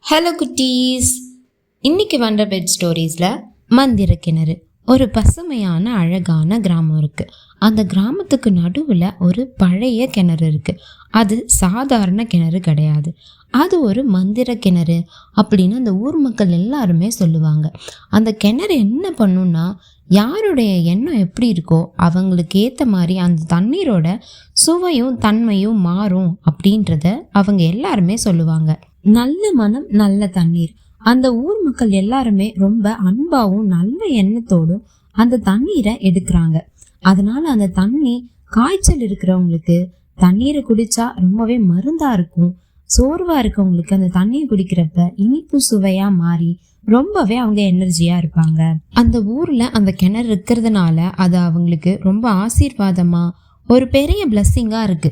Hello குட்டீஸ், இன்னைக்கு வண்ட bed ஸ்டோரிஸில் மந்திர கிணறு. ஒரு பசுமையான அழகான கிராமம் இருக்குது. அந்த கிராமத்துக்கு நடுவில் ஒரு பழைய கிணறு இருக்குது. அது சாதாரண கிணறு கிடையாது, அது ஒரு மந்திர கிணறு அப்படின்னு அந்த ஊர் மக்கள் எல்லாருமே சொல்லுவாங்க. அந்த கிணறு என்ன பண்ணுன்னா, யாருடைய எண்ணம் எப்படி இருக்கோ அவங்களுக்கு ஏற்ற மாதிரி அந்த தண்ணீரோட சுவையும் தன்மையும் மாறும் அப்படின்றத அவங்க எல்லாருமே சொல்லுவாங்க. நல்ல மனம் நல்ல தண்ணீர். அந்த ஊர் மக்கள் எல்லாருமே ரொம்ப அன்பாவும் நல்ல எண்ணத்தோடும் அந்த தண்ணீரை எடுக்கிறாங்க. அதனால அந்த தண்ணி காய்ச்சல் இருக்கிறவங்களுக்கு தண்ணீரை குடிச்சா ரொம்பவே மருந்தா இருக்கும். சோர்வா இருக்கவங்களுக்கு அந்த தண்ணியை குடிக்கிறப்ப இனிப்பு சுவையா மாறி ரொம்பவே அவங்க எனர்ஜியா இருப்பாங்க. அந்த ஊர்ல அந்த கிணறு இருக்கிறதுனால அது அவங்களுக்கு ரொம்ப ஆசீர்வாதமா ஒரு பெரிய பிளஸ்ஸிங்கா இருக்கு.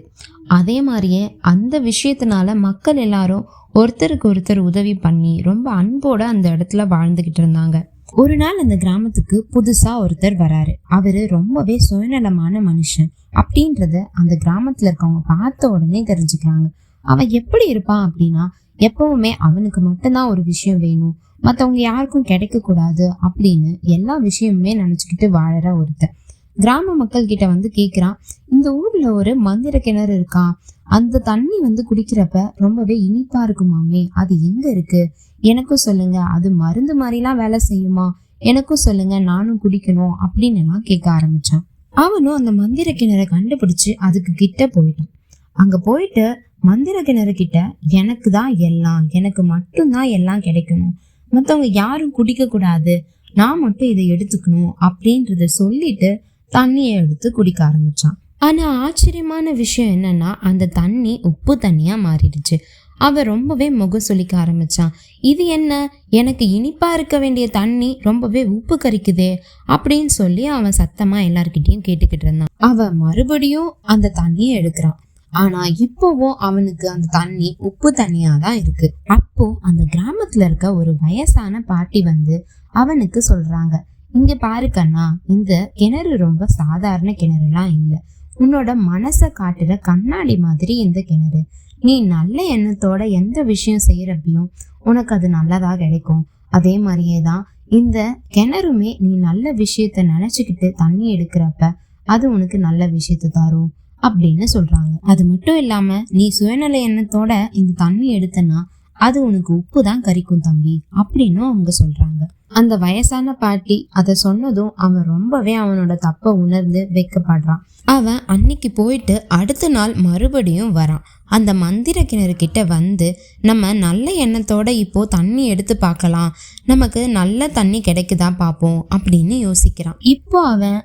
அதே மாதிரியே அந்த விஷயத்தினால மக்கள் எல்லாரும் ஒருத்தருக்கு ஒருத்தர் உதவி பண்ணி ரொம்ப அன்போட அந்த இடத்துல வாழ்ந்துகிட்டு இருந்தாங்க. ஒரு நாள் அந்த கிராமத்துக்கு புதுசா ஒருத்தர் வராரு. அவரு ரொம்பவே சுயநலமான மனுஷன் அப்படின்றத அந்த கிராமத்துல இருக்கவங்க பார்த்த உடனே தெரிஞ்சுக்கிறாங்க. அவன் எப்படி இருப்பான் அப்படின்னா, எப்பவுமே அவனுக்கு மட்டும்தான் ஒரு விஷயம் வேணும், மற்றவங்க யாருக்கும் கிடைக்க கூடாது அப்படின்னு எல்லா விஷயமுமே நினைச்சுக்கிட்டு வாழற ஒருத்தர். கிராம மக்கள் கிட்ட வந்து கேக்குறான், இந்த ஊர்ல ஒரு மந்திர கிணறு இருக்கா, அந்த தண்ணி குடிக்கிறப்ப ரொம்பவே இனிப்பா இருக்குமாமே, அது எங்க இருக்கு, எனக்கும் சொல்லுங்க, அது மருந்து மாதிரிலாம் வேலை செய்யுமா, எனக்கும் சொல்லுங்க, நானும் குடிக்கணும் அப்படின்னு எல்லாம் கேட்க ஆரம்பிச்சான். அவனும் அந்த மந்திர கிணறை கண்டுபிடிச்சு அதுக்கு கிட்ட போயிட்டான். அங்க போயிட்டு மந்திர கிணறு கிட்ட, எனக்கு தான் எல்லாம், எனக்கு மட்டும்தான் எல்லாம் கிடைக்கணும், மற்றவங்க யாரும் குடிக்க கூடாது, நான் மட்டும் இதை எடுத்துக்கணும் அப்படின்றத சொல்லிட்டு தண்ணியை எடுத்து குடிக்க ஆரம்பிச்சான். ஆனா ஆச்சரியமான விஷயம் என்னன்னா, அந்த தண்ணி உப்பு தண்ணியா மாறிடுச்சு. அவன் ரொம்பவே முகம் சுளிக்க ஆரம்பிச்சான். இது என்ன, எனக்கு இனிப்பா இருக்க வேண்டிய தண்ணி ரொம்பவே உப்பு கரிக்குதே அப்படின்னு சொல்லி அவன் சத்தமா எல்லார்கிட்டையும் கேட்டுக்கிட்டு இருந்தான். அவன் மறுபடியும் அந்த தண்ணியை எடுக்கிறான். ஆனா இப்போவும் அவனுக்கு அந்த தண்ணி உப்பு தண்ணியா தான் இருக்கு. அப்போ அந்த கிராமத்துல இருக்க ஒரு வயசான பாட்டி அவனுக்கு சொல்றாங்க, இங்க பாரு கண்ணா, இந்த கிணறு ரொம்ப சாதாரண கிணறுலாம் இல்லை, உன்னோட மனசை காட்டுற கண்ணாடி மாதிரி இந்த கிணறு. நீ நல்ல எண்ணத்தோட எந்த விஷயம் செய்யறப்பையும் உனக்கு அது நல்லதா கிடைக்கும். அதே மாதிரியே தான் இந்த கிணறுமே, நீ நல்ல விஷயத்த நினைச்சுக்கிட்டு தண்ணி எடுக்கிறப்ப அது உனக்கு நல்ல விஷயத்த தரும் அப்படின்னு சொல்றாங்க. அது மட்டும் இல்லாம, நீ சுயநல எண்ணத்தோட இந்த தண்ணி எடுத்தனா அது உனக்கு உப்பு தான் கரிக்கும் தம்பி அப்படின்னு அவங்க சொல்றாங்க. அந்த வயசான பாட்டி அதை சொன்னதும் அவன் ரொம்பவே அவனோட தப்ப உணர்ந்து வெக்கப்படுறான். அவன் அன்னைக்கு போயிட்டு அடுத்த நாள் மறுபடியும் வரான். அந்த மந்திர கிணறு கிட்ட நம்ம நல்ல எண்ணத்தோட இப்போ தண்ணி எடுத்து பார்க்கலாம், நமக்கு நல்ல தண்ணி கிடைக்குதா பார்ப்போம் அப்படின்னு யோசிக்கிறான். இப்போ அவன்,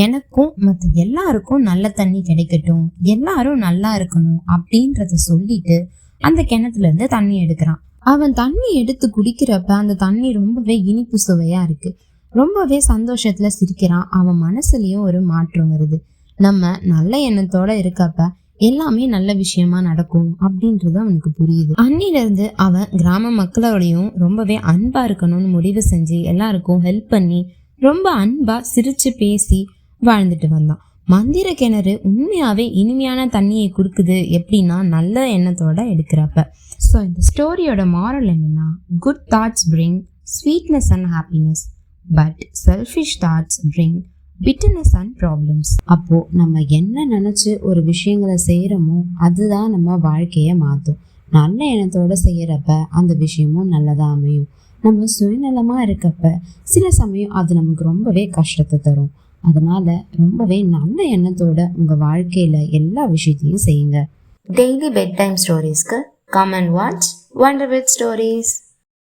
எனக்கும் மற்ற எல்லாருக்கும் நல்ல தண்ணி கிடைக்கட்டும், எல்லாரும் நல்லா இருக்கணும் அப்படின்றத சொல்லிட்டு அந்த கிணத்துல இருந்து தண்ணி எடுக்கிறான். அவன் தண்ணி எடுத்து குடிக்கிறப்ப அந்த தண்ணி ரொம்பவே இனிப்பு சுவையா இருக்கு. ரொம்பவே சந்தோஷத்துல சிரிக்கிறான். அவன் மனசுலயும் ஒரு மாற்றம் வருது. நம்ம நல்ல எண்ணத்தோட இருக்கப்ப எல்லாமே நல்ல விஷயமா நடக்கும் அப்படின்றது அவனுக்கு புரியுது. அன்னில இருந்து அவன் கிராம மக்களோடையும் ரொம்பவே அன்பா இருக்கணும்னு முடிவு செஞ்சு எல்லாருக்கும் ஹெல்ப் பண்ணி ரொம்ப அன்பா சிரிச்சு பேசி வாழ்ந்துட்டு வந்தான். மந்திர கிணறு உண்மையாவே இனிமையான தண்ணியை கொடுக்குது எப்படின்னா, நல்ல எண்ணத்தோட எடுக்கிறப்ப. ஸோ இந்த ஸ்டோரியோட மாரல் என்னன்னா, good thoughts bring sweetness and happiness, but selfish thoughts bring bitterness and problems. அப்போ நம்ம என்ன நினைச்சு ஒரு விஷயங்களை செய்யறோமோ அதுதான் நம்ம வாழ்க்கைய மாற்றும். நல்ல எண்ணத்தோட செய்யறப்ப அந்த விஷயமும் நல்லதா அமையும். நம்ம சுயநலமா இருக்கப்ப சில சமயம் அது நமக்கு ரொம்பவே கஷ்டத்தை தரும். அதனால ரொம்பவே நல்ல எண்ணத்தோட உங்க வாழ்க்கையில எல்லா விஷயத்தையும் செய்யுங்க. டெய்லி பெட் டைம் ஸ்டோரிஸ்க்கு come and watch wonder bed stories.